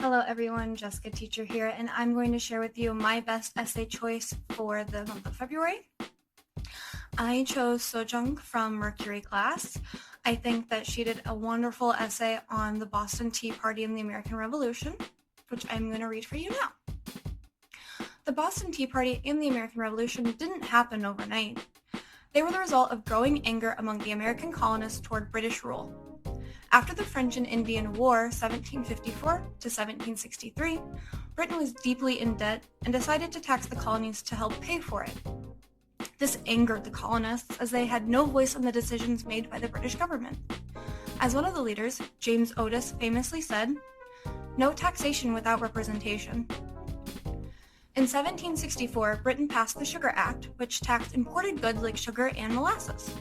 Hello everyone, Jessica teacher here, and I'm going to share with you my best essay choice for the month of February. I chose Sojung from Mercury class. I think that she did a wonderful essay on the Boston Tea Party and the American Revolution, which I'm going to read for you now. The Boston Tea Party and the American Revolution didn't happen overnight. They were the result of growing anger among the American colonists toward British rule. After the French and Indian War, 1754 to 1763, Britain was deeply in debt and decided to tax the colonies to help pay for it. This angered the colonists as they had no voice on the decisions made by the British government. As one of the leaders, James Otis, famously said, "No taxation without representation." In 1764, Britain passed the Sugar Act, which taxed imported goods like sugar and molasses.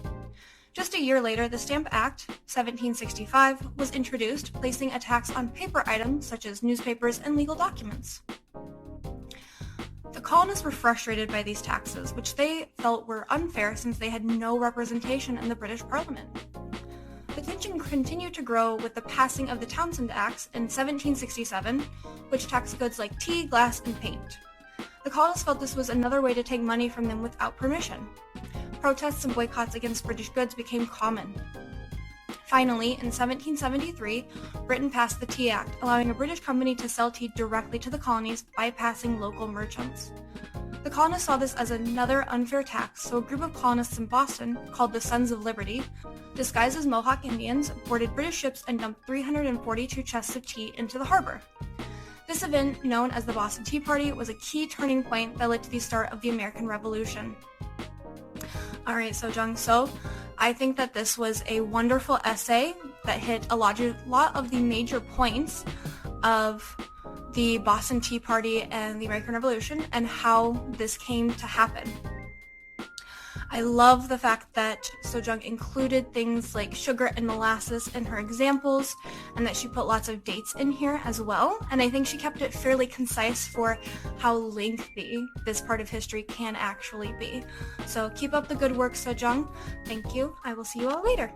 Just a year later, the Stamp Act, 1765, was introduced, placing a tax on paper items such as newspapers and legal documents. The colonists were frustrated by these taxes, which they felt were unfair since they had no representation in the British Parliament. The tension continued to grow with the passing of the Townshend Acts in 1767, which taxed goods like tea, glass, and paint. The colonists felt this was another way to take money from them without permission. Protests and boycotts against British goods became common. Finally, in 1773, Britain passed the Tea Act, allowing a British company to sell tea directly to the colonies, bypassing local merchants. The colonists saw this as another unfair tax, so a group of colonists in Boston, called the Sons of Liberty, disguised as Mohawk Indians, boarded British ships and dumped 342 chests of tea into the harbor. This event, known as the Boston Tea Party, was a key turning point that led to the start of the American Revolution. Alright, Sojung, so I think that this was a wonderful essay that hit a lot of the major points of the Boston Tea Party and the American Revolution and how this came to happen. I love the fact that Sojung included things like sugar and molasses in her examples, and that she put lots of dates in here as well, and I think she kept it fairly concise for how lengthy this part of history can actually be. So keep up the good work, Sojung. Thank you. I will see you all later.